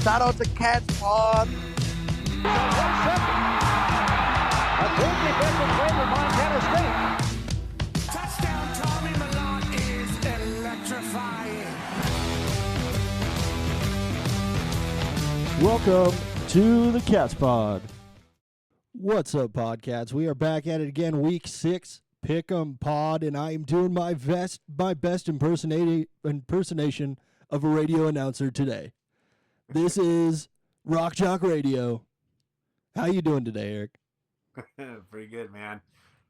Shout out to Cats Pawd. 1 second. A good defensive play for Montana State. Touchdown, Tommy Malone is electrifying. Welcome to the Cats Pod. What's up, Podcats? We are back at it again, week 6, Pick'em Pod, and I am doing my best impersonation of a radio announcer today. This is Rock Jock Radio. How you doing today, Eric? Pretty good, man.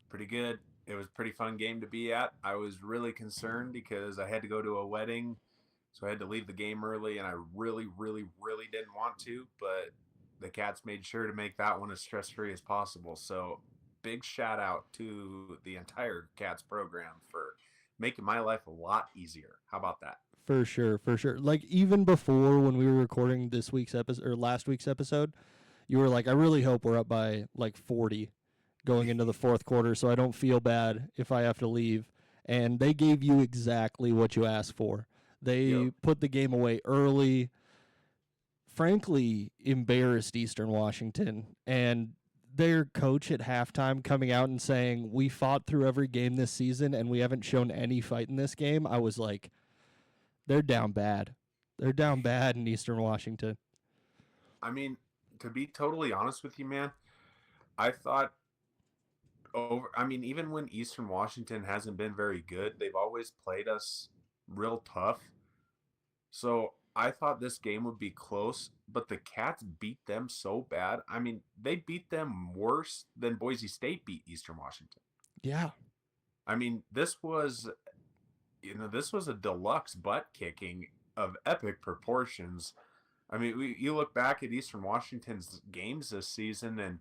Pretty good. It was a pretty fun game to be at. I was really concerned because I had to go to a wedding, so I had to leave the game early, and I really didn't want to, but the Cats made sure to make that one as stress-free as possible. So big shout out to the entire Cats program for making my life a lot easier. How about that? For sure. Like, even before when we were recording this week's episode, or last week's episode, you were like, I really hope we're up by like 40 going into the fourth quarter so I don't feel bad if I have to leave. And they gave you exactly what you asked for. They put the game away early, frankly embarrassed Eastern Washington, and their coach at halftime coming out and saying, we fought through every game this season and we haven't shown any fight in this game. I was like, they're down bad. They're down bad in Eastern Washington. I mean, to be totally honest with you, man, I thought even when Eastern Washington hasn't been very good, they've always played us real tough. So I thought this game would be close, but the Cats beat them so bad. I mean, they beat them worse than Boise State beat Eastern Washington. Yeah. I mean, this was a deluxe butt kicking of epic proportions. I mean, you look back at Eastern Washington's games this season, and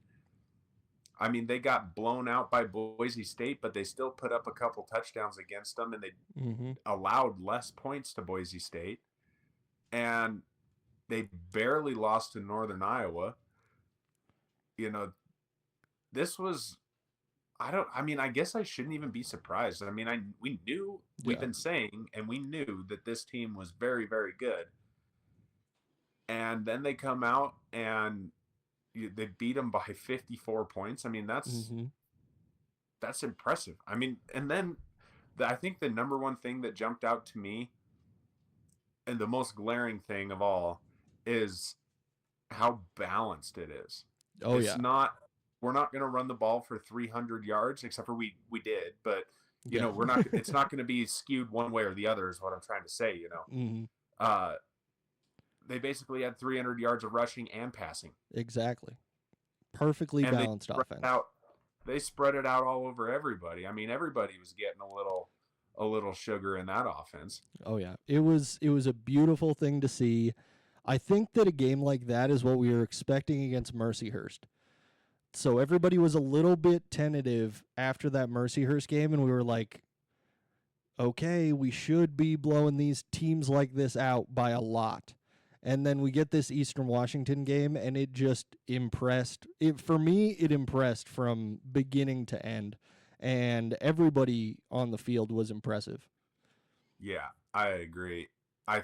I mean, they got blown out by Boise State, but they still put up a couple touchdowns against them, and they allowed less points to Boise State. And they barely lost to Northern Iowa. This was, I guess I shouldn't even be surprised. I mean, we've been saying, and we knew that this team was very, very good. And then they come out and they beat them by 54 points. I mean, that's impressive. I mean, and then I think the number one thing that jumped out to me, and the most glaring thing of all, is how balanced it is. We're not going to run the ball for 300 yards, except for we did, but we're not, it's not going to be skewed one way or the other is what I'm trying to say, They basically had 300 yards of rushing and passing. Exactly. Perfectly balanced offense. They spread it out all over everybody. I mean, everybody was getting a little sugar in that offense. Oh yeah. It was a beautiful thing to see. I think that a game like that is what we were expecting against Mercyhurst. So everybody was a little bit tentative after that Mercyhurst game, and we were like, okay, we should be blowing these teams like this out by a lot. And then we get this Eastern Washington game, and it just impressed. For me, it impressed from beginning to end. And everybody on the field was impressive. Yeah, I agree. I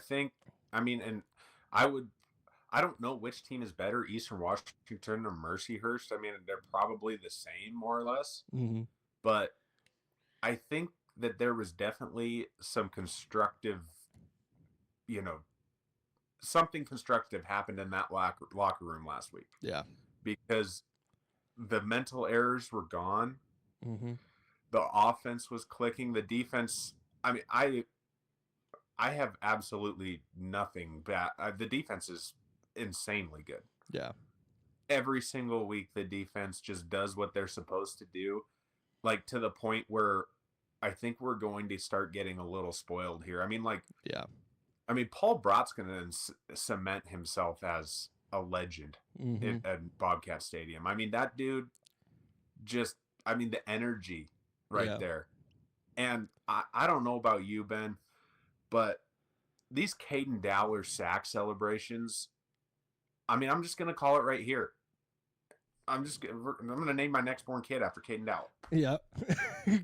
don't know which team is better, Eastern Washington or Mercyhurst. I mean, they're probably the same, more or less. Mm-hmm. But I think that there was definitely some constructive, something constructive happened in that locker room last week. Yeah. Because the mental errors were gone. Mm-hmm. The offense was clicking. The defense, I mean, I have absolutely nothing bad. The defense is insanely good. Yeah. Every single week, the defense just does what they're supposed to do, like to the point where I think we're going to start getting a little spoiled here. I mean, Paul Brott's going to cement himself as a legend at Bobcat Stadium. I mean, that dude the energy there. And I don't know about you, Ben, but these Caden Dowler sack celebrations, I mean, I'm just going to call it right here. I'm going to name my next born kid after Caden Dowler. Yeah.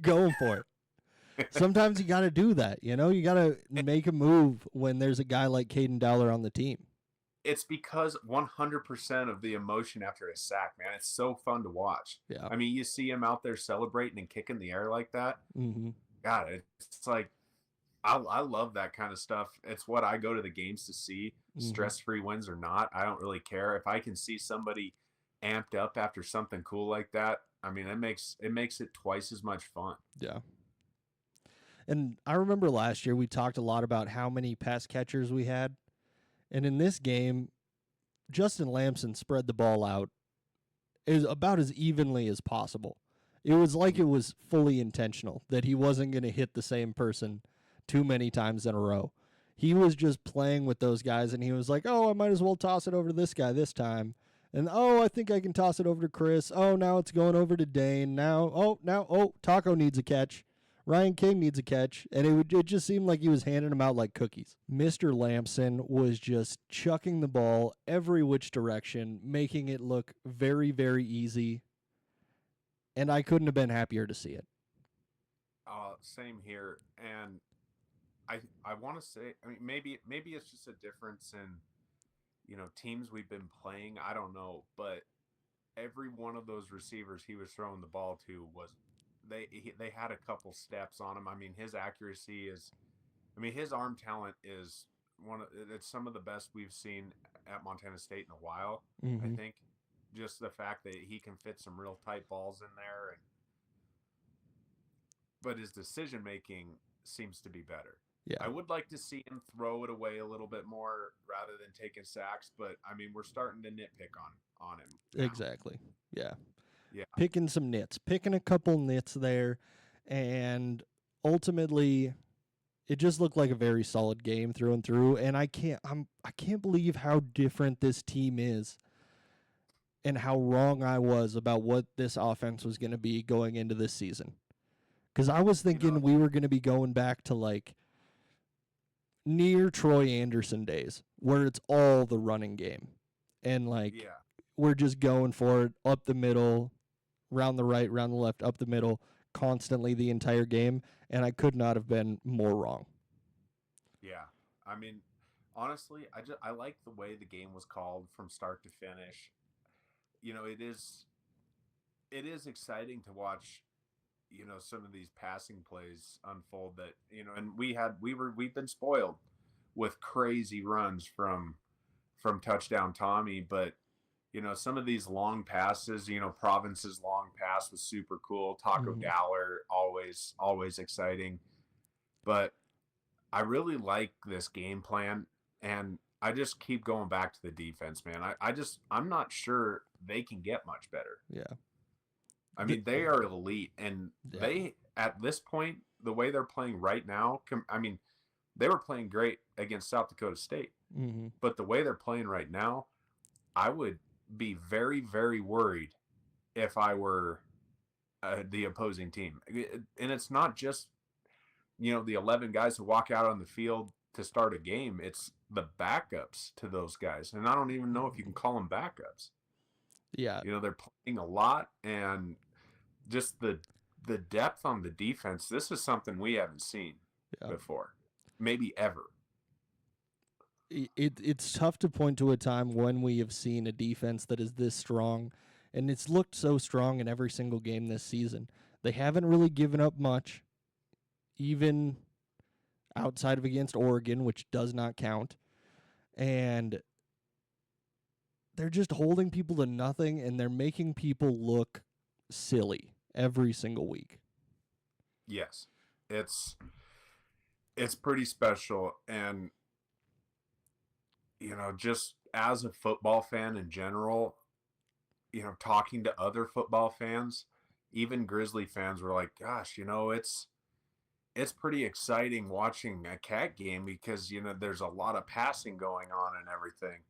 Going for it. Sometimes you got to do that. You got to make a move when there's a guy like Caden Dowler on the team. it's because 100% of the emotion after a sack, man. It's so fun to watch. Yeah. I mean, you see him out there celebrating and kicking the air like that. Mm-hmm. God, it's like I love that kind of stuff. It's what I go to the games to see. Stress-free wins or not, I don't really care. If I can see somebody amped up after something cool like that, I mean, it makes it twice as much fun. Yeah. And I remember last year we talked a lot about how many pass catchers we had. And in this game, Justin Lamson spread the ball out about as evenly as possible. It was like it was fully intentional that he wasn't going to hit the same person too many times in a row. He was just playing with those guys, and he was like, oh, I might as well toss it over to this guy this time. And, oh, I think I can toss it over to Chris. Oh, now it's going over to Dane. Now, Taco needs a catch. Ryan King needs a catch. And it just seemed like he was handing them out like cookies. Mr. Lamson was just chucking the ball every which direction, making it look very, very easy. And I couldn't have been happier to see it. Same here. And I want to say, I mean, maybe it's just a difference in, teams we've been playing. I don't know, but every one of those receivers he was throwing the ball to was they had a couple steps on him. I mean, his accuracy is, his arm talent is it's some of the best we've seen at Montana State in a while. I think just the fact that he can fit some real tight balls in there, but his decision making seems to be better. Yeah. I would like to see him throw it away a little bit more rather than taking sacks, but we're starting to nitpick on him now. Exactly. Yeah. Yeah. Picking some nits, picking a couple nits there, and ultimately it just looked like a very solid game through and through. And I can't believe how different this team is and how wrong I was about what this offense was going to be going into this season. Because I was thinking we were going to be going back to like near Troy Anderson days where it's all the running game. And we're just going for it up the middle, round the right, round the left, up the middle, constantly the entire game. And I could not have been more wrong. Yeah. Honestly, I like the way the game was called from start to finish. It is exciting to watch, some of these passing plays unfold that, and we've been spoiled with crazy runs from touchdown Tommy, but some of these long passes, Province's long pass was super cool. Taco Dowler, always exciting. But I really like this game plan, and I just keep going back to the defense, man. I'm not sure they can get much better. Yeah. They are elite, and they, at this point, the way they're playing right now, they were playing great against South Dakota State. But the way they're playing right now, I would be very, very worried if I were the opposing team. And it's not just, the 11 guys who walk out on the field to start a game. It's the backups to those guys. And I don't even know if you can call them backups. Yeah. They're playing a lot, and just the depth on the defense, this is something we haven't seen before, maybe ever. It's tough to point to a time when we have seen a defense that is this strong, and it's looked so strong in every single game this season. They haven't really given up much, even outside of against Oregon, which does not count. And they're just holding people to nothing, and they're making people look silly every single week. Yes. It's pretty special. And, just as a football fan in general, talking to other football fans, even Grizzly fans were like, gosh, it's pretty exciting watching a Cat game because, there's a lot of passing going on and everything.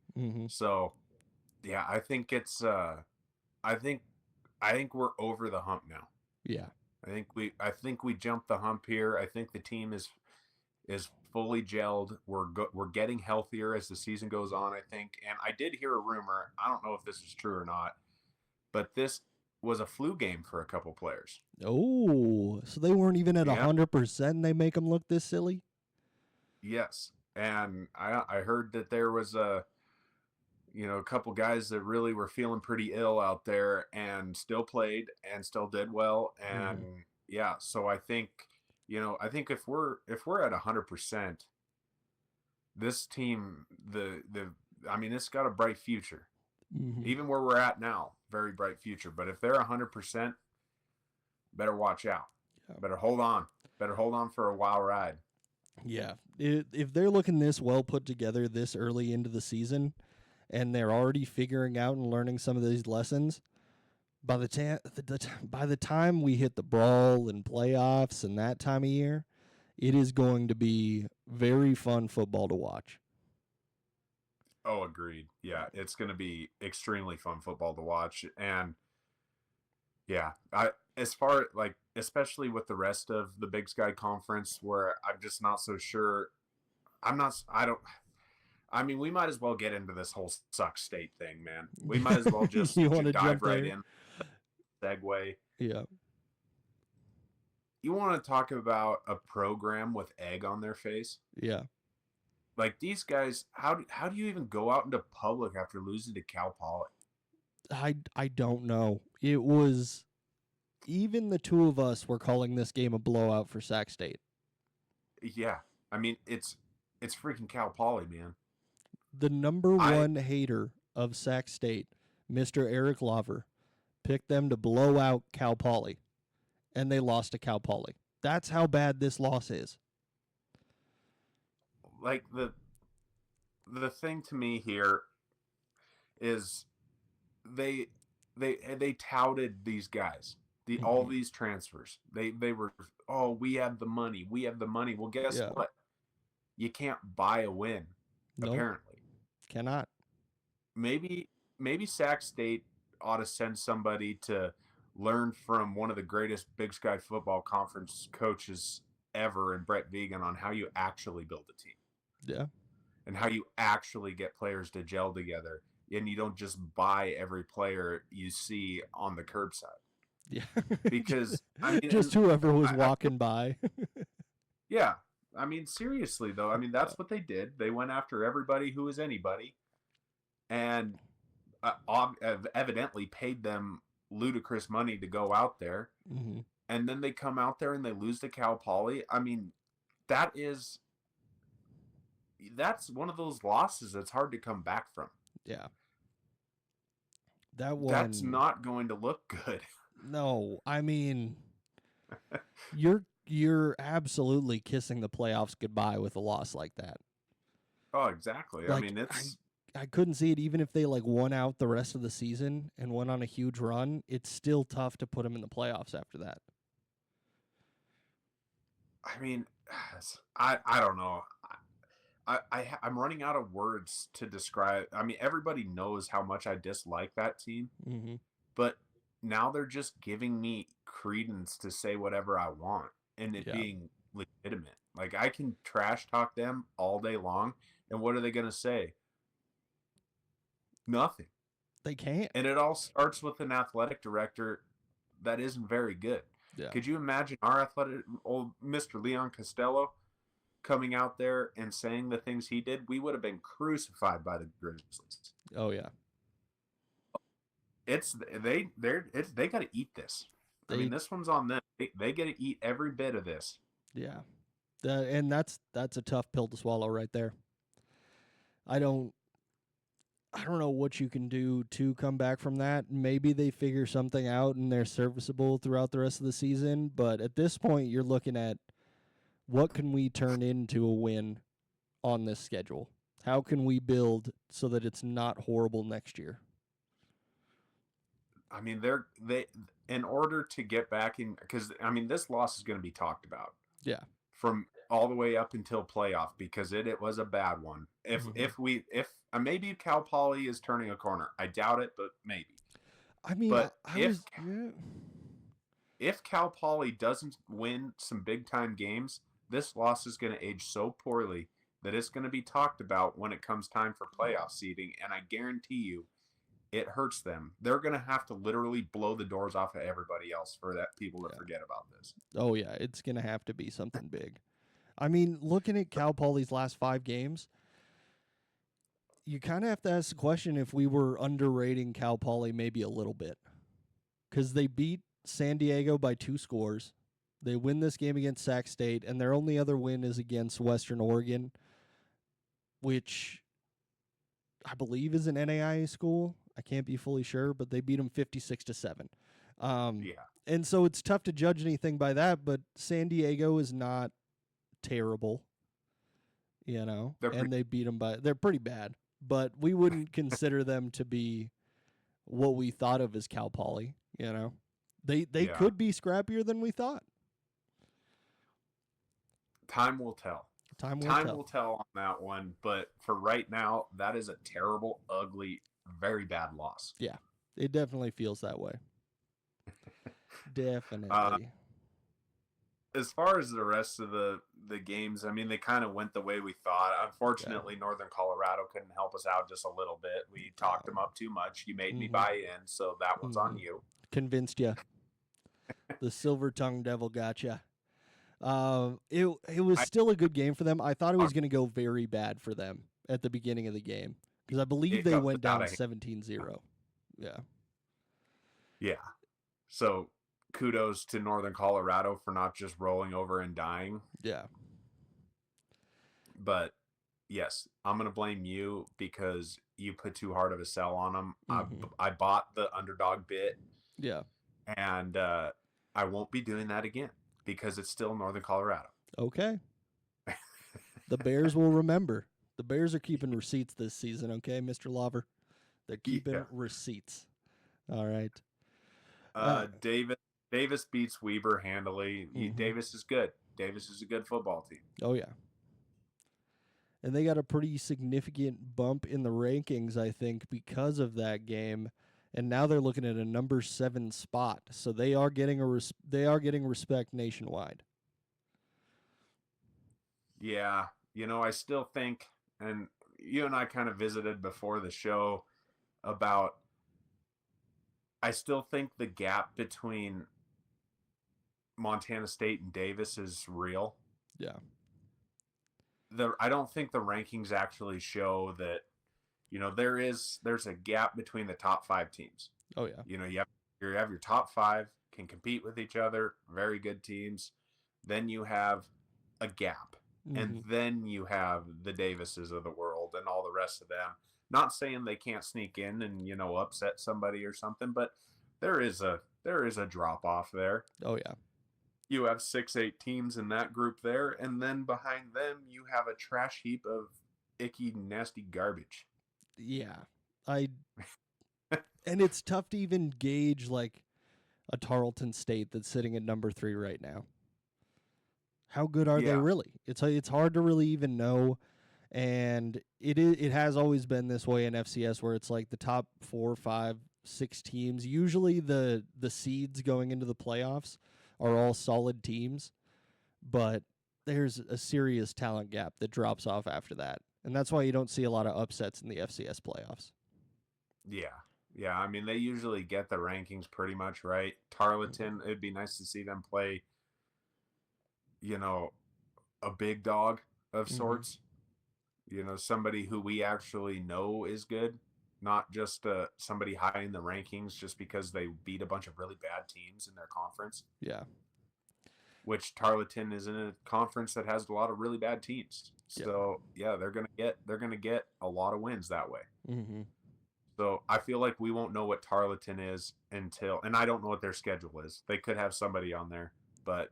So, yeah, I think it's I think we're over the hump now. Yeah. I think we jumped the hump here. I think the team is fully gelled. We're getting healthier as the season goes on, I think. And I did hear a rumor, I don't know if this is true or not, but this was a flu game for a couple players. Oh, so they weren't even at 100%. They make them look this silly? Yes. And I heard that there was a a couple guys that really were feeling pretty ill out there and still played and still did well. And yeah, so I think if we're at 100%, this team, it's got a bright future. Even where we're at now, very bright future. But if they're 100%, better watch out. Yeah. Better hold on. Better hold on for a wild ride. Yeah. If they're looking this well put together this early into the season, and they're already figuring out and learning some of these lessons, by the time we hit the brawl and playoffs and that time of year, it is going to be very fun football to watch. Oh, agreed. Yeah, it's going to be extremely fun football to watch. And yeah, especially with the rest of the Big Sky Conference, where I'm just not so sure. We might as well get into this whole Suck State thing, man. We might as well just dive right in. Segue. Yeah. You want to talk about a program with egg on their face? Yeah. Like, these guys, how do you even go out into public after losing to Cal Poly? I don't know. It was, even the two of us were calling this game a blowout for Sac State. Yeah. It's freaking Cal Poly, man. The number one hater of Sac State, Mr. Eric Lover, picked them to blow out Cal Poly, and they lost to Cal Poly. That's how bad this loss is. Like, the thing to me here is they touted these guys, all these transfers. They were, we have the money. Well, guess what? You can't buy a win. Nope. Apparently. Cannot. Maybe Sac State ought to send somebody to learn from one of the greatest Big Sky Football Conference coaches ever, in Brett Vegan, on how you actually build a team. Yeah. And how you actually get players to gel together, and you don't just buy every player you see on the curbside. Yeah. Because just whoever was walking by. Yeah. Seriously though, that's what they did. They went after everybody who was anybody, and evidently paid them ludicrous money to go out there. And then they come out there and they lose to Cal Poly. That's one of those losses that's hard to come back from. Yeah. That's not going to look good. No, you're absolutely kissing the playoffs goodbye with a loss like that. Oh, exactly. I couldn't see it. Even if they won out the rest of the season and went on a huge run, it's still tough to put them in the playoffs after that. I don't know. I'm running out of words to describe. Everybody knows how much I dislike that team, but now they're just giving me credence to say whatever I want, and it being legitimate. Like, I can trash talk them all day long, and what are they going to say? Nothing. They can't. And it all starts with an athletic director that isn't very good. Yeah. Could you imagine our old Mr. Leon Costello coming out there and saying the things he did? We would have been crucified by the Grizzlies. Oh yeah. They got to eat this. This one's on them. They got to eat every bit of this. Yeah. And that's a tough pill to swallow right there. I don't know what you can do to come back from that. Maybe they figure something out and they're serviceable throughout the rest of the season, but at this point you're looking at, what can we turn into a win on this schedule? How can we build so that it's not horrible next year? They in order to get back in, because this loss is going to be talked about. Yeah. From all the way up until playoff, because it was a bad one. If maybe Cal Poly is turning a corner. I doubt it, but maybe. If Cal Poly doesn't win some big time games, this loss is going to age so poorly that it's going to be talked about when it comes time for playoff seeding, and I guarantee you, it hurts them. They're going to have to literally blow the doors off of everybody else for people to forget about this. Oh yeah, it's going to have to be something big. Looking at Cal Poly's last 5 games, you kind of have to ask the question if we were underrating Cal Poly maybe a little bit, because they beat San Diego by 2 scores. They win this game against Sac State, and their only other win is against Western Oregon, which I believe is an NAIA school. I can't be fully sure, but they beat them 56-7. Yeah. And so it's tough to judge anything by that, but San Diego is not terrible, and they beat them they're pretty bad, but we wouldn't consider them to be what we thought of as Cal Poly, They could be scrappier than we thought. Time will tell. Time will tell on that one, but for right now, that is a terrible, ugly, very bad loss. Yeah, it definitely feels that way. Definitely. As far as the rest of the games, I mean, they kind of went the way we thought. Unfortunately, Northern Colorado couldn't help us out just a little bit. We talked them up too much. You made me buy in, so that one's on you. Convinced you. The silver-tongued devil gotcha. It was still a good game for them. I thought it was going to go very bad for them at the beginning of the game, because I believe they went down 17-0. Yeah. Yeah. So kudos to Northern Colorado for not just rolling over and dying. Yeah. But yes, I'm going to blame you because you put too hard of a sell on them. I bought the underdog bit. Yeah. And I won't be doing that again because it's still Northern Colorado. Okay. The Bears will remember. The Bears are keeping receipts this season, okay, Mr. Lover? They're keeping receipts. All right. Davis beats Weber handily. Davis is good. Davis is a good football team. Oh, yeah. And they got a pretty significant bump in the rankings, I think, because of that game. And now they're looking at a number 7 spot. So they are getting respect nationwide. Yeah. I still think, and you and I kind of visited before the show about, I still think the gap between Montana State and Davis is real. Yeah. I don't think the rankings actually show that, there's a gap between the top 5 teams. Oh, yeah. You have your top 5 can compete with each other, very good teams. Then you have a gap. And then you have the Davises of the world and all the rest of them. Not saying they can't sneak in and, upset somebody or something, but there is a drop off there. Oh, yeah. You have 6-8 teams in that group there, and then behind them you have a trash heap of icky, nasty garbage. Yeah. And it's tough to even gauge like a Tarleton State that's sitting at number 3 right now. How good are they really? It's hard to really even know, and it has always been this way in FCS where it's like the top 4, 5, 6 teams. Usually the seeds going into the playoffs are all solid teams, but there's a serious talent gap that drops off after that, and that's why you don't see a lot of upsets in the FCS playoffs. Yeah. I mean, they usually get the rankings pretty much right. Tarleton, it'd be nice to see them play, a big dog of sorts, somebody who we actually know is good, not just somebody high in the rankings just because they beat a bunch of really bad teams in their conference. Yeah. Which Tarleton is in a conference that has a lot of really bad teams. So they're gonna get a lot of wins that way. So I feel like we won't know what Tarleton is until, and I don't know what their schedule is. They could have somebody on there, but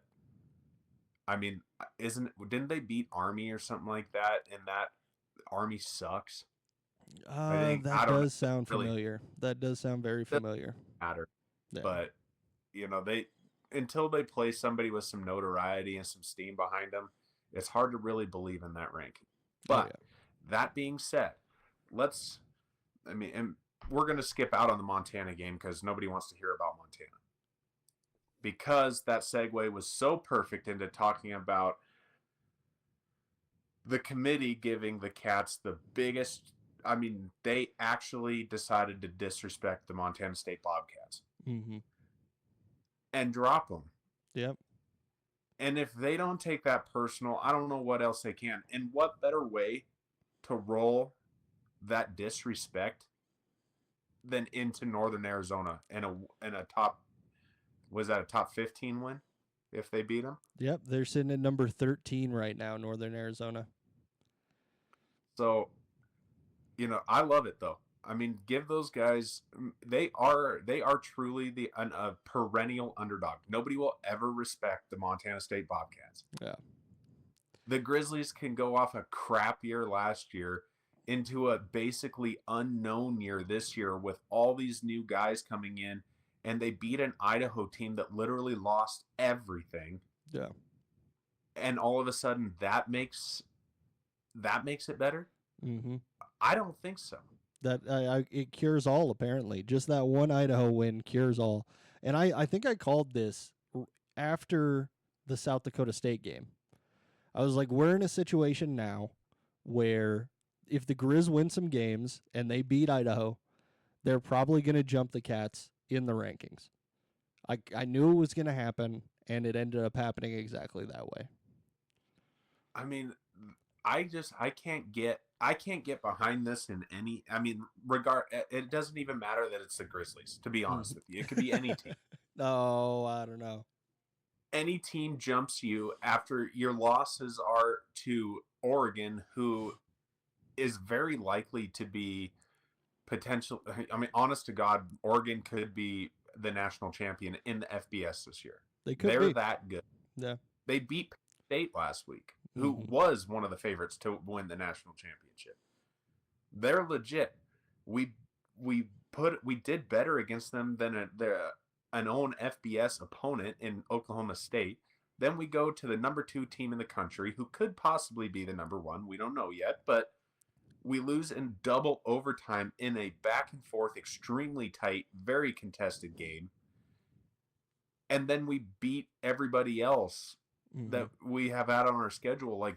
I mean, didn't they beat Army or something like that? And that Army sucks. That does sound familiar. That does sound very familiar. Matter, but they until they play somebody with some notoriety and some steam behind them, it's hard to really believe in that ranking. But that being said, and we're going to skip out on the Montana game because nobody wants to hear about Montana. Because that segue was so perfect into talking about the committee giving the Cats the biggest. I mean, they actually decided to disrespect the Montana State Bobcats and drop them. Yep. And if they don't take that personal, I don't know what else they can. And what better way to roll that disrespect then into Northern Arizona and a top, was that a top 15 win if they beat them? Yep, they're sitting at number 13 right now, Northern Arizona. So, I love it though. I mean, give those guys, they are truly a perennial underdog. Nobody will ever respect the Montana State Bobcats. Yeah. The Grizzlies can go off a crap year last year into a basically unknown year this year with all these new guys coming in, and they beat an Idaho team that literally lost everything. Yeah. And all of a sudden that makes it better? Mm-hmm. I don't think so. That it cures all, apparently. Just that one Idaho win cures all. And I think I called this after the South Dakota State game. I was like, we're in a situation now where if the Grizz win some games and they beat Idaho, they're probably going to jump the Cats in the rankings. I knew it was going to happen, and it ended up happening exactly that way. I mean, I can't get behind this in any. I mean, it doesn't even matter that it's the Grizzlies. To be honest with you, it could be any team. No, I don't know. Any team jumps you after your losses are to Oregon, who is very likely to be potential. I mean, honest to God, Oregon could be the national champion in the FBS this year. They're be that good. Yeah. They beat State last week, who was one of the favorites to win the national championship. They're legit. We did better against them than an own FBS opponent in Oklahoma State. Then we go to the number 2 team in the country, who could possibly be the number 1. We don't know yet, but we lose in double overtime in a back and forth, extremely tight, very contested game. And then we beat everybody else that we have out on our schedule. Like,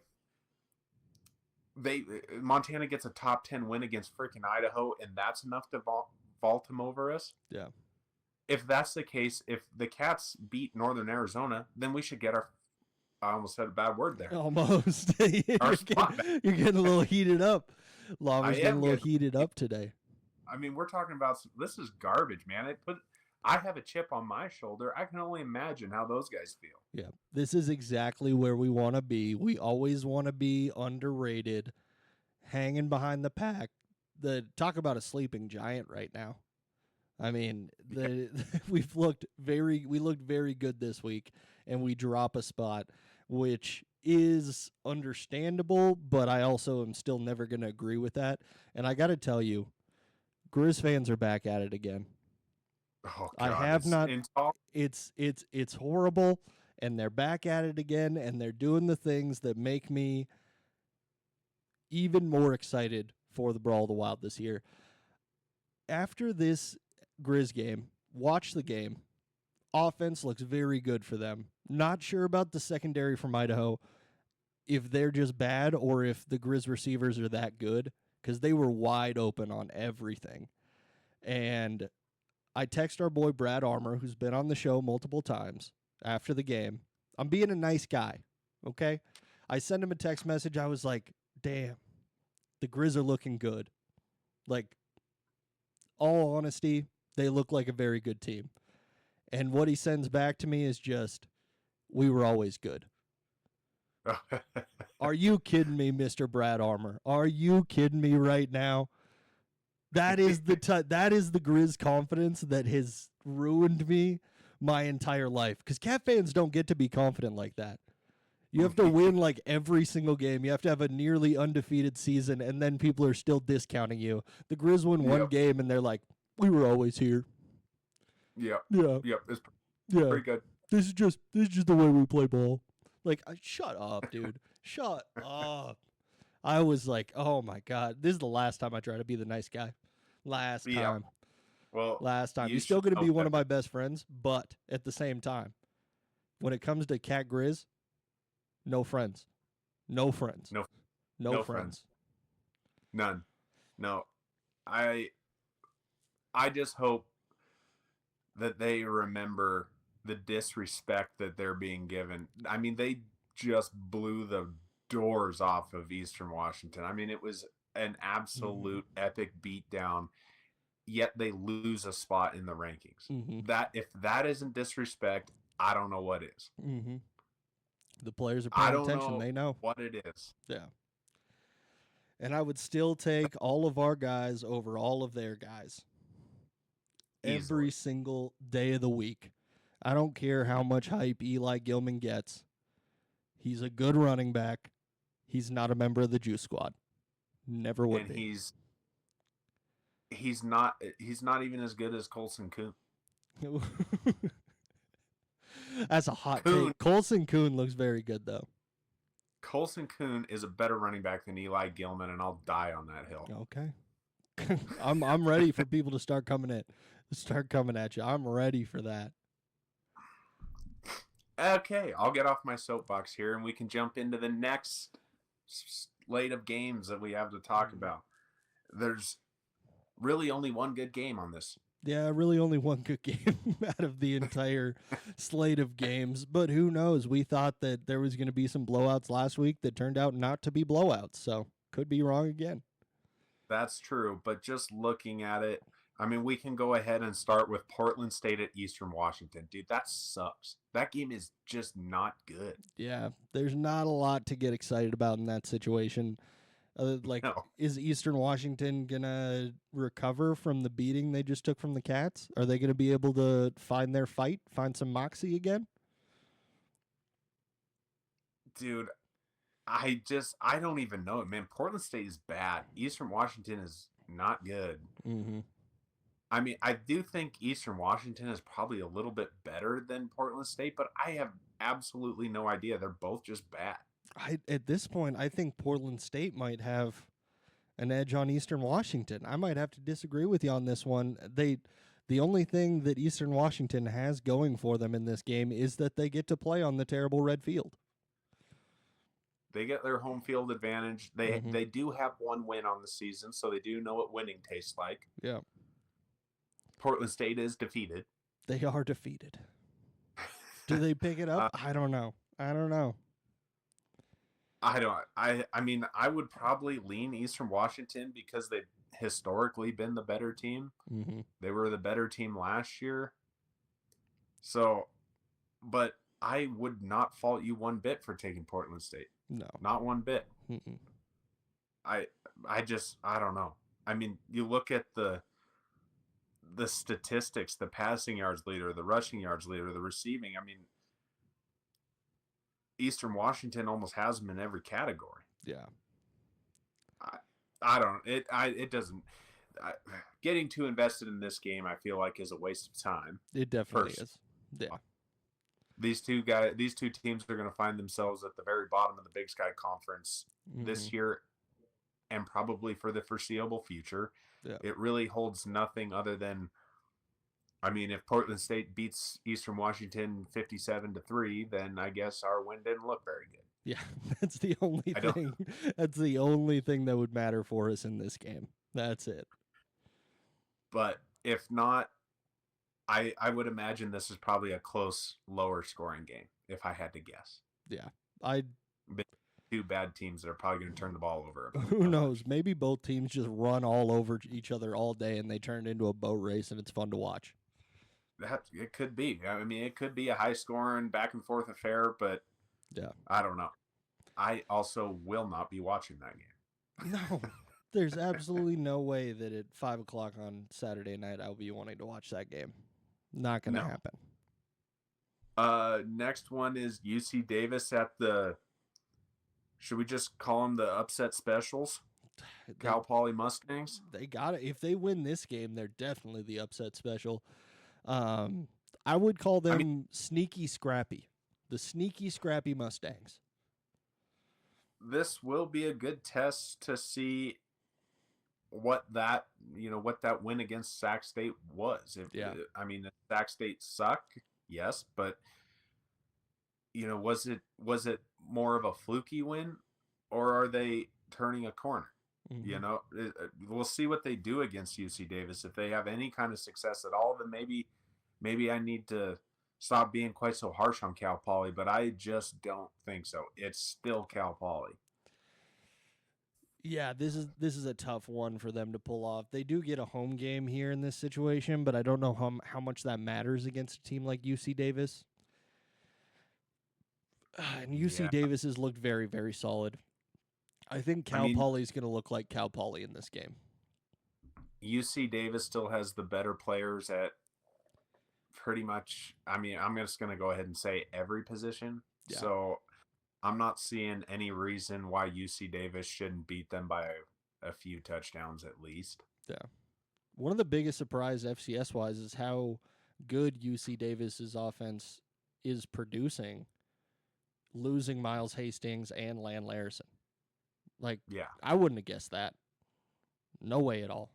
Montana gets a top 10 win against freaking Idaho, and that's enough to vault them over us. Yeah. If that's the case, if the Cats beat Northern Arizona, then we should get our. I almost said a bad word there. Almost. You're getting a little heated up. Lava's getting a little heated up today. I mean, we're talking about, this is garbage, man. I have a chip on my shoulder. I can only imagine how those guys feel. Yeah, this is exactly where we want to be. We always want to be underrated, hanging behind the pack. Talk about a sleeping giant right now. I mean, we looked very good this week, and we drop a spot, which is understandable, but I also am still never going to agree with that. And I got to tell you, Grizz fans are back at it again. Oh, God, I have not. It's horrible, and they're back at it again, and they're doing the things that make me even more excited for the Brawl of the Wild this year. After this Grizz game, watch the game. Offense looks very good for them. Not sure about the secondary from Idaho, if they're just bad or if the Grizz receivers are that good, because they were wide open on everything. And I text our boy Brad Armour, who's been on the show multiple times, after the game. I'm being a nice guy, okay? I sent him a text message. I was like, damn, the Grizz are looking good. Like, all honesty, they look like a very good team. And what he sends back to me is just, we were always good. Are you kidding me, Mr. Brad Armour? Are you kidding me right now? That is that is the Grizz confidence that has ruined me my entire life. Because Cat fans don't get to be confident like that. You have to win like every single game. You have to have a nearly undefeated season, and then people are still discounting you. The Grizz win one game, and they're like, we were always here. Yeah. It's pretty good. This is just the way we play ball. Like, shut up, dude. Shut up. I was like, oh my God, this is the last time I try to be the nice guy. Last time. Well, last time. You're still going to be one of my best friends, but at the same time, when it comes to Cat Grizz, no friends. No friends. No friends. None. No. I just hope that they remember the disrespect that they're being given. I mean, they just blew the doors off of Eastern Washington. I mean, it was an absolute epic beatdown, yet they lose a spot in the rankings. Mm-hmm. That if that isn't disrespect, I don't know what is. Mm-hmm. The players are I paying don't attention. know They know. what it is. Yeah. And I would still take all of our guys over all of their guys. Easily. Every single day of the week. I don't care how much hype Eli Gilman gets. He's a good running back. He's not a member of the Juice Squad. Never would And be. he's not even as good as Colson Kuhn. That's a hot Kuhn. take. Colson Kuhn looks very good though. Colson Kuhn is a better running back than Eli Gilman, and I'll die on that hill. Okay. I'm ready for people to start coming at you. I'm ready for that. Okay, I'll get off my soapbox here, and we can jump into the next slate of games that we have to talk about. There's really only one good game on this. Yeah, really only one good game out of the entire slate of games. But who knows? We thought that there was going to be some blowouts last week that turned out not to be blowouts. So could be wrong again. That's true. But just looking at it, I mean, we can go ahead and start with Portland State at Eastern Washington. Dude, that sucks. That game is just not good. Yeah, there's not a lot to get excited about in that situation. No. Is Eastern Washington going to recover from the beating they just took from the Cats? Are they going to be able to find their fight, find some moxie again? Dude, I don't even know. Man, Portland State is bad. Eastern Washington is not good. Mm-hmm. I mean, I do think Eastern Washington is probably a little bit better than Portland State, but I have absolutely no idea. They're both just bad. At this point, I think Portland State might have an edge on Eastern Washington. I might have to disagree with you on this one. The only thing that Eastern Washington has going for them in this game is that they get to play on the terrible red field. They get their home field advantage. They do have one win on the season, so they do know what winning tastes like. Yeah. Portland State is defeated. They are defeated. Do they pick it up? I don't know. I mean, I would probably lean Eastern Washington because they've historically been the better team. Mm-hmm. They were the better team last year. So, but I would not fault you one bit for taking Portland State. No. Not one bit. Mm-mm. I don't know. I mean, you look at the statistics, the passing yards leader, the rushing yards leader, the receiving. I mean, Eastern Washington almost has them in every category. Yeah. It doesn't. Getting too invested in this game, I feel like, is a waste of time. It definitely is. Yeah. These two teams are going to find themselves at the very bottom of the Big Sky Conference this year, and probably for the foreseeable future. Yeah. It really holds nothing other than, I mean, if Portland State beats Eastern Washington 57-3, then I guess our win didn't look very good. Yeah, that's the only thing. That's the only thing that would matter for us in this game. That's it. But if not, I would imagine this is probably a close, lower scoring game, if I had to guess. Yeah. Two bad teams that are probably going to turn the ball over. Who knows? Maybe both teams just run all over each other all day and they turn into a boat race and it's fun to watch. It could be. I mean, it could be a high scoring, back and forth affair, but yeah, I don't know. I also will not be watching that game. No, there's absolutely no way that at 5 o'clock on Saturday night I'll be wanting to watch that game. Not going to happen. Next one is UC Davis at the, should we just call them the upset specials? Cal Poly Mustangs. They got it. If they win this game, they're definitely the upset special. I would call them sneaky scrappy. The sneaky scrappy Mustangs. This will be a good test to see what that win against Sac State was. I mean, Sac State suck, yes, but was it more of a fluky win, or are they turning a corner? Mm-hmm. We'll see what they do against UC Davis. If they have any kind of success at all, then maybe I need to stop being quite so harsh on Cal Poly, but I just don't think so. It's still Cal Poly. Yeah, this is a tough one for them to pull off. They do get a home game here in this situation, but I don't know how much that matters against a team like UC Davis. And UC Yeah. Davis has looked very, very solid. I think Cal Poly's going to look like Cal Poly in this game. UC Davis still has the better players at pretty much, I'm just going to go ahead and say every position. Yeah. So I'm not seeing any reason why UC Davis shouldn't beat them by a few touchdowns at least. Yeah. One of the biggest surprise FCS-wise is how good UC Davis's offense is producing, losing Miles Hastings and Lan Larison. Like, Yeah. I wouldn't have guessed that. No way at all.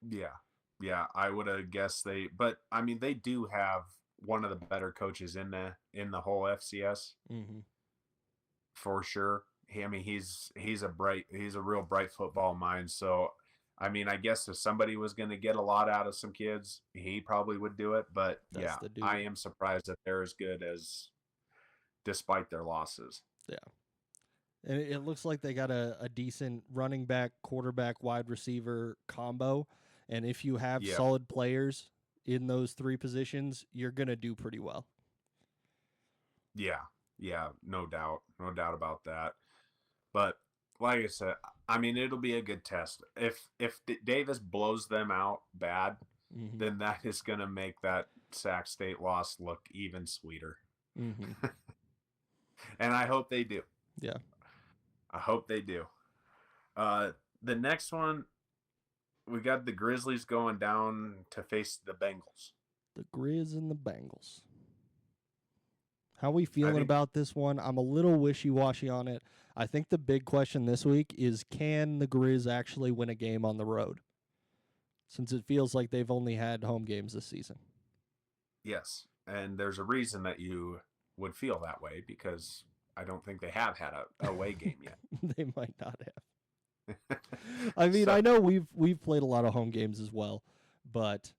Yeah. Yeah, I would have guessed but I mean, they do have one of the better coaches in the whole FCS. Mm-hmm. For sure. He's a real bright football mind. So, I mean, I guess if somebody was going to get a lot out of some kids, he probably would do it. But That's the dude. I am surprised that they're as good as, despite their losses. Yeah. And it looks like they got a decent running back, quarterback, wide receiver combo. And if you have solid players in those three positions, you're going to do pretty well. Yeah. Yeah, no doubt. No doubt about that. But like I said, I mean, it'll be a good test. If Davis blows them out bad, mm-hmm. then that is going to make that Sac State loss look even sweeter. Mm-hmm. And I hope they do. Yeah. I hope they do. The next one, we got the Grizzlies going down to face the Bengals. The Grizz and the Bengals. How we feeling about this one? I'm a little wishy-washy on it. I think the big question this week is, can the Grizz actually win a game on the road? Since it feels like they've only had home games this season. Yes, and there's a reason that you would feel that way, because I don't think they have had a away game yet. They might not have. I mean, I know we've played a lot of home games as well, but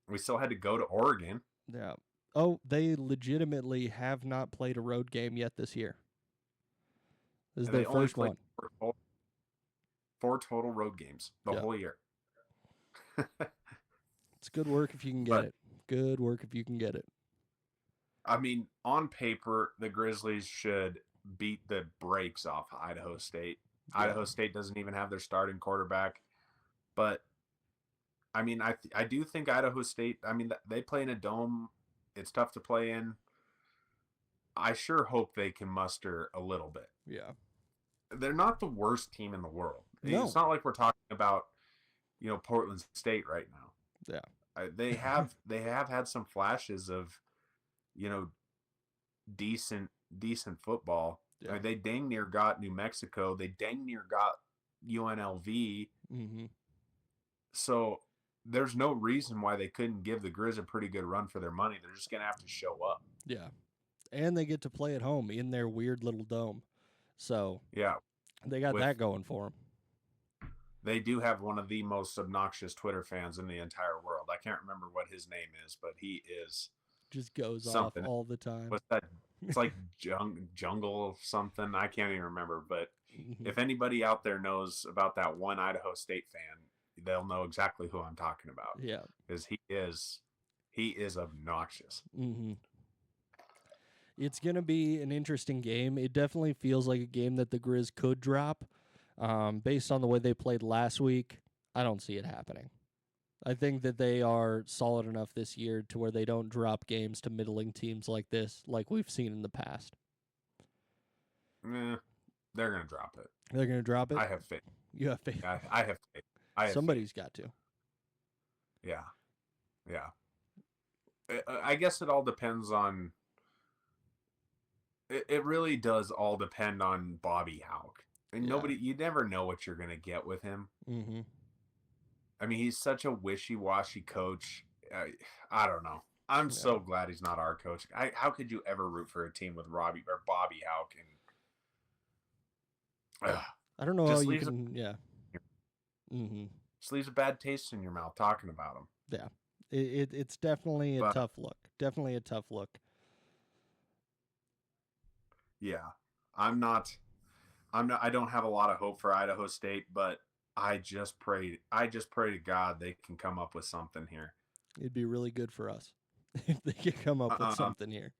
we still had to go to Oregon. Yeah. Oh, they legitimately have not played a road game yet this year. This is their first one. Four total road games the whole year. It's good work if you can get it. Good work if you can get it. I mean, on paper, the Grizzlies should beat the brakes off Idaho State. Yeah. Idaho State doesn't even have their starting quarterback. But, I mean, I do think Idaho State, I mean, they play in a dome. It's tough to play in. I sure hope they can muster a little bit. Yeah. They're not the worst team in the world. No. It's not like we're talking about, Portland State right now. Yeah. They have had some flashes of, decent football. Yeah. I mean, they dang near got New Mexico. They dang near got UNLV. Mm-hmm. So there's no reason why they couldn't give the Grizz a pretty good run for their money. They're just going to have to show up. Yeah. And they get to play at home in their weird little dome. So yeah, they got that going for them. They do have one of the most obnoxious Twitter fans in the entire world. I can't remember what his name is, but he is just goes something. Off all the time. What's that? It's like jungle something. I can't even remember. But if anybody out there knows about that one Idaho State fan, they'll know exactly who I'm talking about. Yeah, because he is obnoxious. Mm-hmm. It's gonna be an interesting game. It definitely feels like a game that the Grizz could drop. Based on the way they played last week, I don't see it happening. I think that they are solid enough this year to where they don't drop games to middling teams like this, like we've seen in the past. They're going to drop it. They're going to drop it? I have faith. You have faith? I have faith. Somebody's got to. Yeah. Yeah. I guess it all depends on... It really does all depend on Bobby Hauck. And you never know what you're going to get with him. Mm-hmm. I mean, he's such a wishy-washy coach. I don't know. I'm so glad he's not our coach. How could you ever root for a team with Bobby Hauck? And I don't know how you can. Mm-hmm. Just leaves a bad taste in your mouth talking about him. Yeah, it's definitely a tough look. Definitely a tough look. Yeah, I'm not I don't have a lot of hope for Idaho State, but I just pray to God they can come up with something here. It'd be really good for us if they could come up with something here.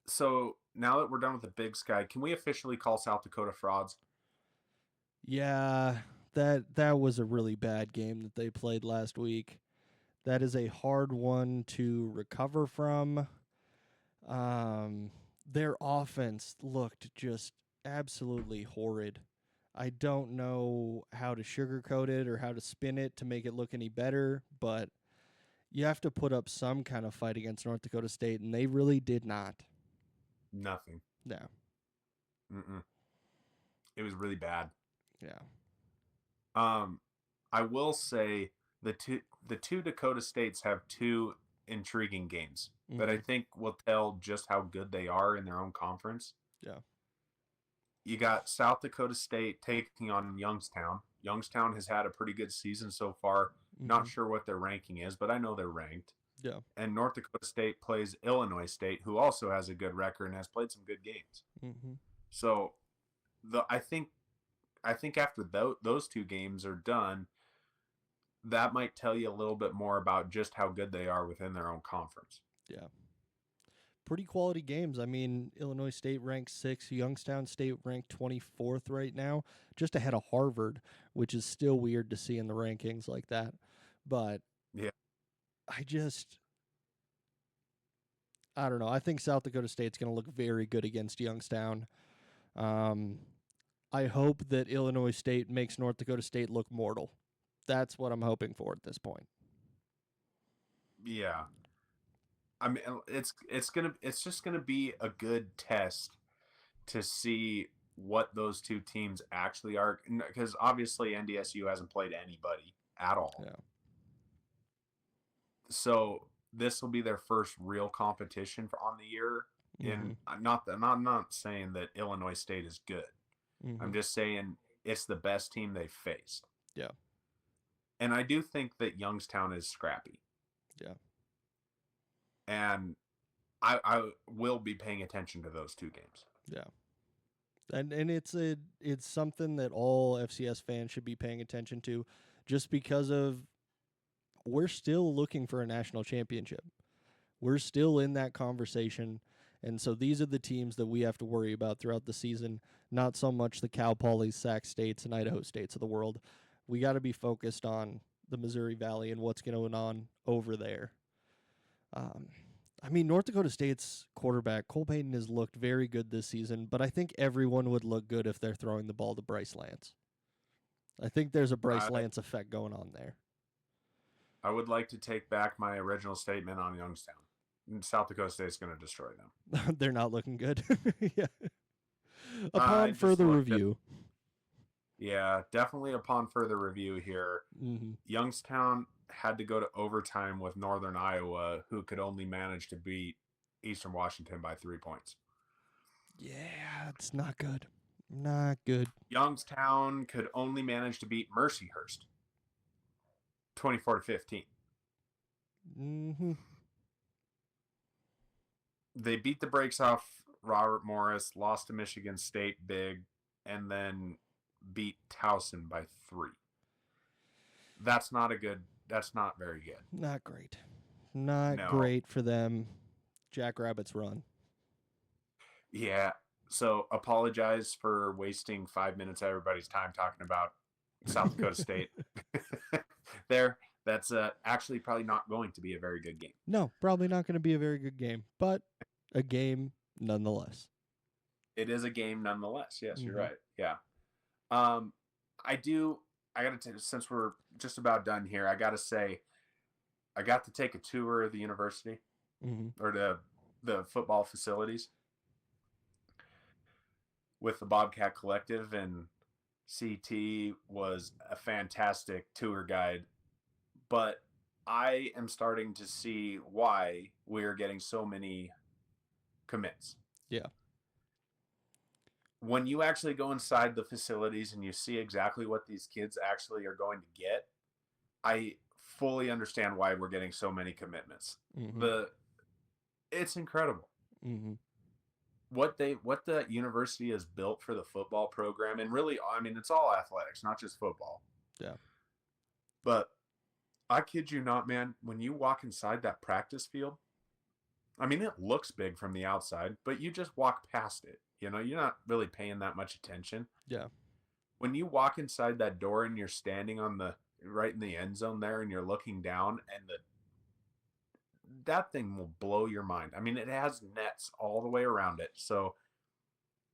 So now that we're done with the Big Sky, can we officially call South Dakota frauds? Yeah, that was a really bad game that they played last week. That is a hard one to recover from. Their offense looked just absolutely horrid. I don't know how to sugarcoat it or how to spin it to make it look any better, but you have to put up some kind of fight against North Dakota State, and they really did not. Nothing. No. Mm-mm. It was really bad. Yeah. I will say the two Dakota States have two intriguing games that I think will tell just how good they are in their own conference. Yeah. You got South Dakota State taking on Youngstown. Youngstown has had a pretty good season so far. Not sure what their ranking is, but I know they're ranked. Yeah. And North Dakota State plays Illinois State, who also has a good record and has played some good games. So, I think after those two games are done, that might tell you a little bit more about just how good they are within their own conference. Yeah. Pretty quality games. I mean, Illinois State ranked 6th, Youngstown State ranked 24th right now, just ahead of Harvard, which is still weird to see in the rankings like that. But yeah, I don't know. I think South Dakota State's going to look very good against Youngstown. I hope that Illinois State makes North Dakota State look mortal. That's what I'm hoping for at this point. Yeah. I mean, it's just gonna be a good test to see what those two teams actually are, because obviously NDSU hasn't played anybody at all. Yeah. So this will be their first real competition on the year. And I'm not saying that Illinois State is good. I'm just saying it's the best team they've faced. Yeah. And I do think that Youngstown is scrappy. Yeah. And I will be paying attention to those two games. Yeah. And it's something that all FCS fans should be paying attention to, just because of we're still looking for a national championship. We're still in that conversation. And so these are the teams that we have to worry about throughout the season, not so much the Cal Polys, Sac States, and Idaho States of the world. We got to be focused on the Missouri Valley and what's going on over there. I mean, North Dakota State's quarterback, Cole Payton, has looked very good this season, but I think everyone would look good if they're throwing the ball to Bryce Lance. I think there's a Bryce Lance effect going on there. I would like to take back my original statement on Youngstown. South Dakota State is going to destroy them. They're not looking good. Yeah. Upon further review. Yeah, definitely upon further review here. Youngstown had to go to overtime with Northern Iowa, who could only manage to beat Eastern Washington by 3 points. Yeah, it's not good. Not good. Youngstown could only manage to beat Mercyhurst 24-15. They beat the brakes off Robert Morris, lost to Michigan State big, and then beat Towson by 3. That's not very good. Not great. Not great for them. Jackrabbits run. Yeah. So apologize for wasting 5 minutes of everybody's time talking about South Dakota State. That's actually probably not going to be a very good game. No, probably not going to be a very good game, but a game nonetheless. It is a game nonetheless. Yes, you're right. Yeah. Since we're just about done here, I got to say, I got to take a tour of the university or the football facilities with the Bobcat Collective, and CT was a fantastic tour guide. But I am starting to see why we're getting so many commits. Yeah. When you actually go inside the facilities and you see exactly what these kids actually are going to get, I fully understand why we're getting so many commitments. It's incredible. what the university has built for the football program, and really, I mean, it's all athletics, not just football. Yeah. But I kid you not, man, when you walk inside that practice field, I mean, it looks big from the outside, but you just walk past it. You know, you're not really paying that much attention. Yeah. When you walk inside that door and you're standing on the right in the end zone there and you're looking down, and that thing will blow your mind. I mean, it has nets all the way around it. So,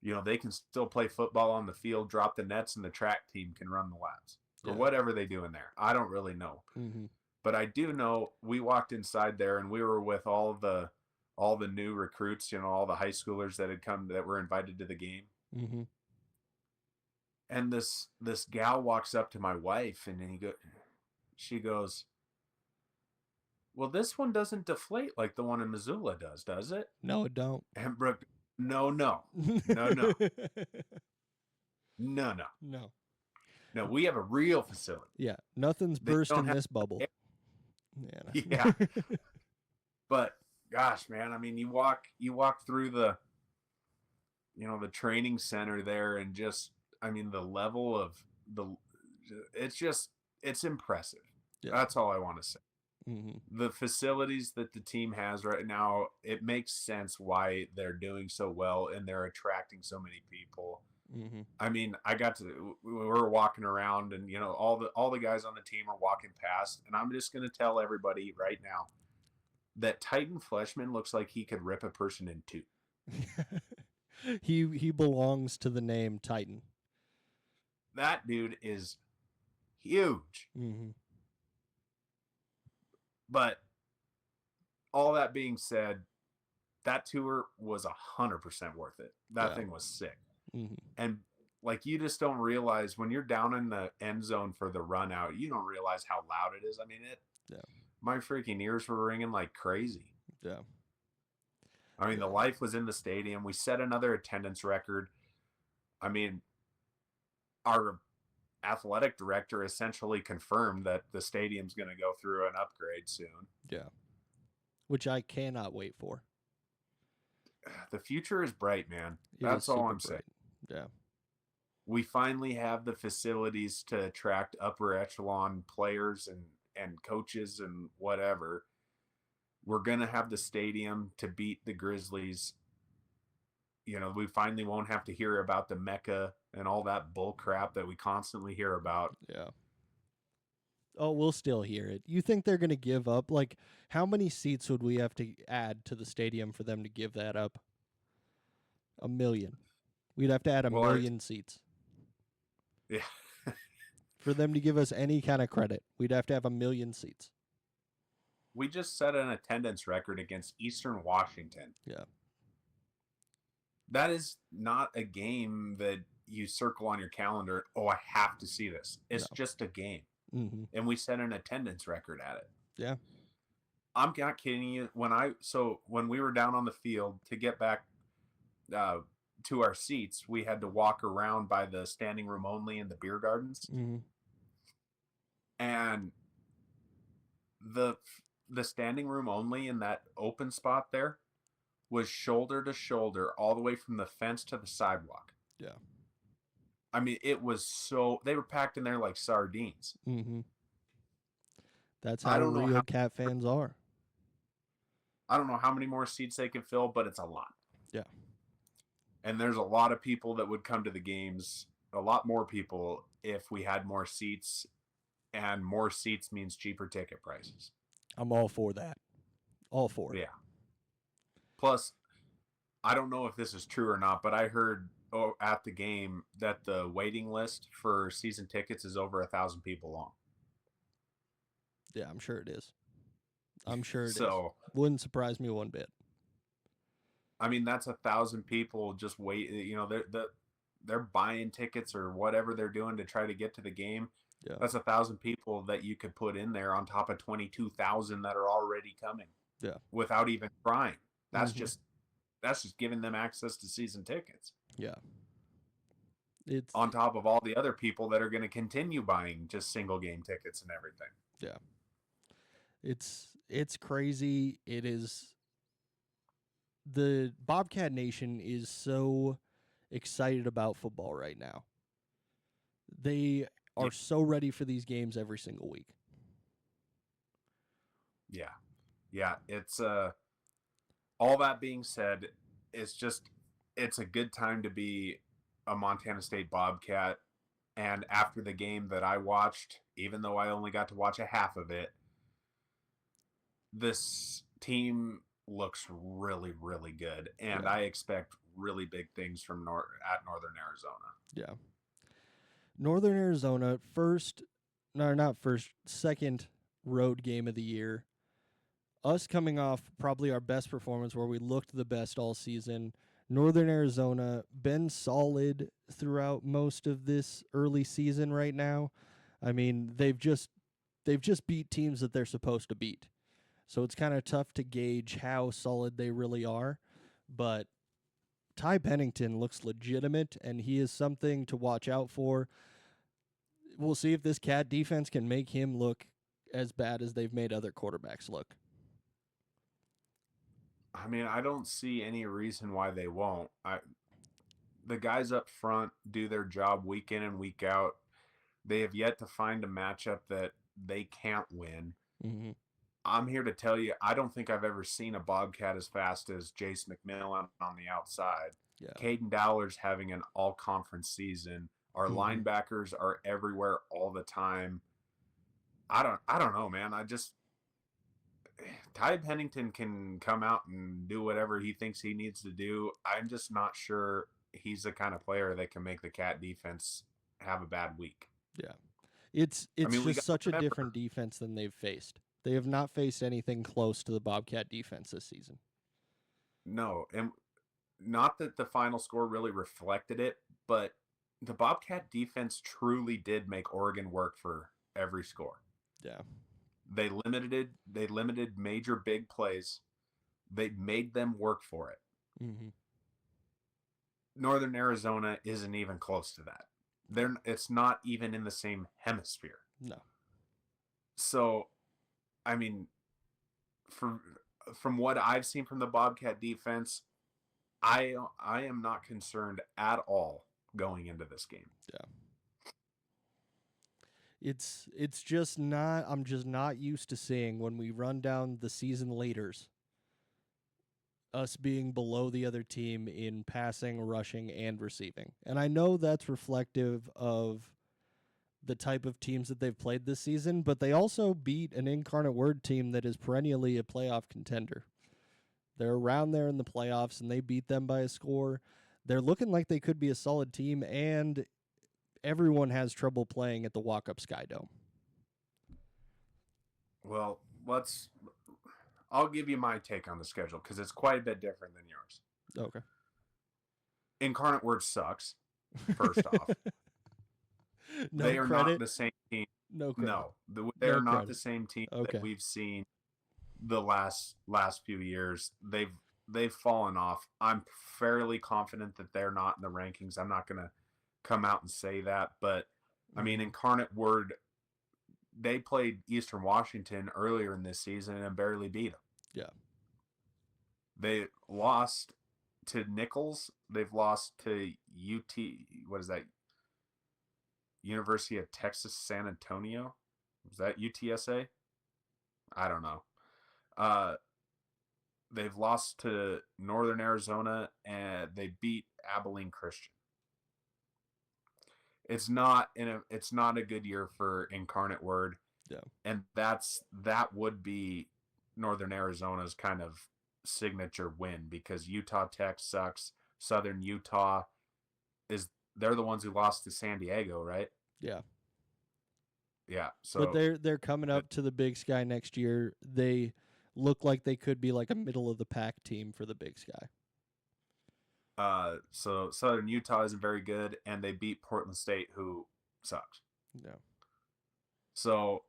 you know, they can still play football on the field, drop the nets, and the track team can run the laps or whatever they do in there. I don't really know. Mm-hmm. But I do know we walked inside there and we were with all the new recruits, you know, all the high schoolers that had come that were invited to the game. Mm-hmm. And this gal walks up to my wife and she goes, "Well, this one doesn't deflate like the one in Missoula does it?" No, it don't. And Brooke, no. No. No, we have a real facility. Yeah, nothing's They burst don't in have- this bubble. Yeah. Yeah. But gosh, man, I mean, you walk through the training center there, and just, I mean, the level of it's impressive. Yeah. That's all I want to say. Mm-hmm. The facilities that the team has right now, it makes sense why they're doing so well and they're attracting so many people. Mm-hmm. I mean, we were walking around, and you know, all the guys on the team are walking past, and I'm just going to tell everybody right now that Titan Fleshman looks like he could rip a person in two. He belongs to the name Titan. That dude is huge. Mm-hmm. But all that being said, that tour was 100% worth it. That thing was sick. Mm-hmm. And like, you just don't realize when you're down in the end zone for the run out, you don't realize how loud it is. I mean, my freaking ears were ringing like crazy. Yeah. I mean, the life was in the stadium. We set another attendance record. I mean, our athletic director essentially confirmed that the stadium's going to go through an upgrade soon. Yeah. Which I cannot wait for. The future is bright, man. It That's is all super I'm saying. bright. Yeah. We finally have the facilities to attract upper echelon players and coaches and whatever. We're going to have the stadium to beat the Grizzlies. You know, we finally won't have to hear about the Mecca and all that bull crap that we constantly hear about. Yeah. Oh, we'll still hear it. You think they're going to give up? Like, how many seats would we have to add to the stadium for them to give that up? 1 million. We'd have to add a million seats. Yeah. For them to give us any kind of credit, we'd have to have 1 million seats. We just set an attendance record against Eastern Washington. Yeah. That is not a game that you circle on your calendar. Oh, I have to see this. It's just a game. Mm-hmm. And we set an attendance record at it. Yeah. I'm not kidding you. When we were down on the field to get back to our seats, we had to walk around by the standing room only in the beer gardens. Mm-hmm. And the standing room only in that open spot there was shoulder to shoulder all the way from the fence to the sidewalk. Yeah. I mean, it was they were packed in there like sardines. Mm-hmm. That's how real Cat fans are. I don't know how many more seats they can fill, but it's a lot. Yeah. And there's a lot of people that would come to the games, a lot more people if we had more seats, and more seats means cheaper ticket prices. I'm all for that. All for it. Yeah. Plus, I don't know if this is true or not, but I heard at the game that the waiting list for season tickets is over 1,000 people long. Yeah, I'm sure it is. I'm sure it is. So, wouldn't surprise me one bit. I mean, that's 1,000 people just wait. You know, they're buying tickets or whatever they're doing to try to get to the game. Yeah. That's 1,000 people that you could put in there on top of 22,000 that are already coming. Yeah. Without even trying. That's just giving them access to season tickets. Yeah. It's on top of all the other people that are going to continue buying just single game tickets and everything. Yeah. It's crazy. It is the Bobcat Nation is so excited about football right now. They are so ready for these games every single week. Yeah. Yeah. It's all that being said, it's a good time to be a Montana State Bobcat. And after the game that I watched, even though I only got to watch a half of it, this team looks really, really good. And I expect really big things from Northern Arizona. Yeah. Northern Arizona, second road game of the year. Us coming off probably our best performance where we looked the best all season. Northern Arizona been solid throughout most of this early season right now. I mean, they've just beat teams that they're supposed to beat. So it's kind of tough to gauge how solid they really are, but Ty Pennington looks legitimate and he is something to watch out for. We'll see if this Cat defense can make him look as bad as they've made other quarterbacks look. I mean, I don't see any reason why they won't. The guys up front do their job week in and week out. They have yet to find a matchup that they can't win. Mm-hmm. I'm here to tell you, I don't think I've ever seen a Bobcat as fast as Jace McMillan on the outside. Yeah. Caden Dowler's having an all-conference season. Our linebackers are everywhere all the time. I don't know, man. Ty Pennington can come out and do whatever he thinks he needs to do. I'm just not sure he's the kind of player that can make the Cat defense have a bad week. Yeah. It's just such a different defense than they've faced. They have not faced anything close to the Bobcat defense this season. No, and not that the final score really reflected it, but the Bobcat defense truly did make Oregon work for every score. Yeah. They limited major big plays. They made them work for it. Mm-hmm. Northern Arizona isn't even close to that. It's not even in the same hemisphere. No. So, I mean, from what I've seen from the Bobcat defense, I am not concerned at all going into this game. Yeah. It's just not, I'm just not used to seeing when we run down the season leaders, us being below the other team in passing, rushing, and receiving. And I know that's reflective of the type of teams that they've played this season, but they also beat an Incarnate Word team that is perennially a playoff contender. They're around there in the playoffs, and they beat them by a score. They're looking like they could be a solid team, and everyone has trouble playing at the walk-up Sky Dome. Well, I'll give you my take on the schedule because it's quite a bit different than yours. Okay. Incarnate Word sucks, first off. No they are credit. not the same team. No credit. No, they're No not credit. the same team Okay. that we've seen the last few years. They've fallen off. I'm fairly confident that they're not in the rankings. I'm not going to come out and say that, but I mean, Incarnate Word, they played Eastern Washington earlier in this season and barely beat them. Yeah. They lost to Nichols. They've lost to UT. What is that? University of Texas San Antonio. Was that UTSA? I don't know. They've lost to Northern Arizona and they beat Abilene Christian. It's not a good year for Incarnate Word. Yeah. And that would be Northern Arizona's kind of signature win because Utah Tech sucks. Southern Utah they're the ones who lost to San Diego, right? Yeah. Yeah. So but they're coming up to the Big Sky next year. They look like they could be like a middle of the pack team for the Big Sky. So Southern Utah isn't very good, and they beat Portland State, who sucks. Yeah. So,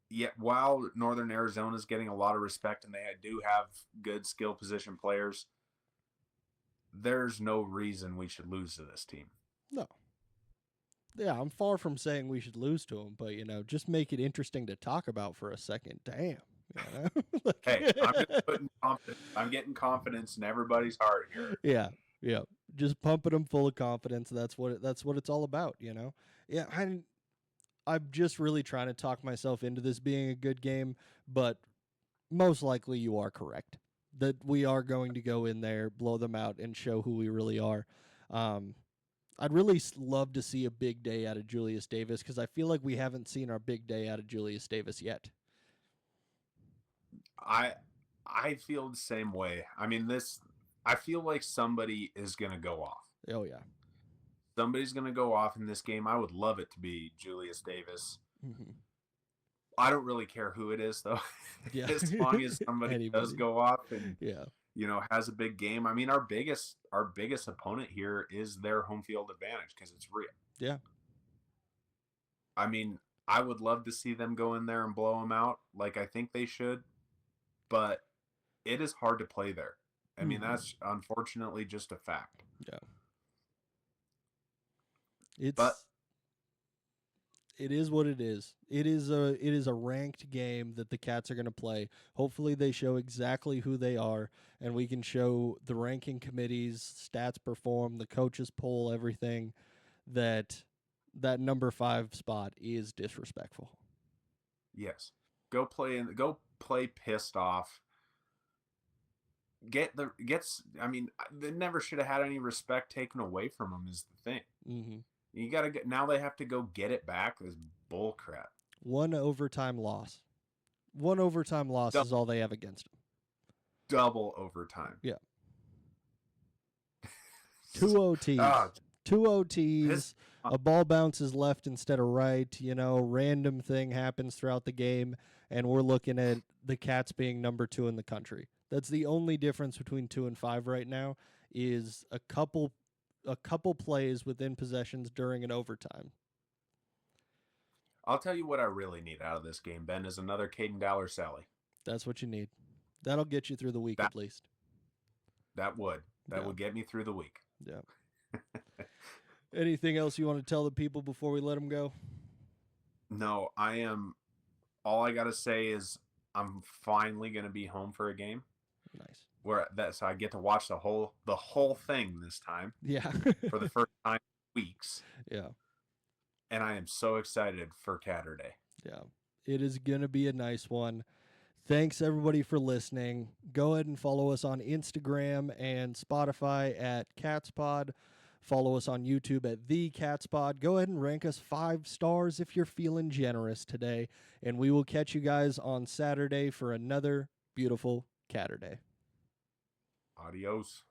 yeah, while Northern Arizona is getting a lot of respect, and they do have good skill position players, there's no reason we should lose to this team. No. Yeah, I'm far from saying we should lose to them, but, just make it interesting to talk about for a second. Damn. You know? Like, Hey, I'm just putting confidence. I'm getting confidence in everybody's heart here. yeah, yeah. Just pumping them full of confidence. That's what it's all about. You know. Yeah, I'm just really trying to talk myself into this being a good game, but most likely you are correct that we are going to go in there, blow them out, and show who we really are. I'd really love to see a big day out of Julius Davis because I feel like we haven't seen our big day out of Julius Davis yet. I feel the same way. I mean, I feel like somebody is gonna go off. Oh yeah. Somebody's gonna go off in this game. I would love it to be Julius Davis. Mm-hmm. I don't really care who it is though. Yeah. As long as somebody does go off and yeah. Has a big game. I mean, our biggest opponent here is their home field advantage because it's real. Yeah. I mean, I would love to see them go in there and blow them out like I think they should, but it is hard to play there. I mean, that's unfortunately just a fact. Yeah. It is what it is. It is a ranked game that the Cats are going to play. Hopefully they show exactly who they are, and we can show the ranking committees, stats perform, the coaches poll, everything that number 5 spot is disrespectful. Yes. Go play pissed off. I mean, they never should have had any respect taken away from them is the thing. Mm-hmm. You got to get, now they have to go get it back. This bull crap. One overtime loss is all they have against them. Double overtime. Yeah. 2 OTs. 2 OTs. A ball bounces left instead of right. Random thing happens throughout the game, and we're looking at the Cats being number 2 in the country. That's the only difference between 2 and 5 right now is a couple plays within possessions during an overtime. I'll tell you what I really need out of this game, Ben, is another Caden Dowler Sally. That's what you need. That'll get you through the week at least. That would get me through the week. Yeah. Anything else you want to tell the people before we let them go? No, all I got to say is I'm finally going to be home for a game. Nice. So I get to watch the whole thing this time. Yeah. For the first time in weeks. Yeah. And I am so excited for Saturday. Yeah. It is going to be a nice one. Thanks everybody for listening. Go ahead and follow us on Instagram and Spotify at CatsPod. Follow us on YouTube at The CatsPod. Go ahead and rank us 5 stars if you're feeling generous today. And we will catch you guys on Saturday for another beautiful Catterday. Adios.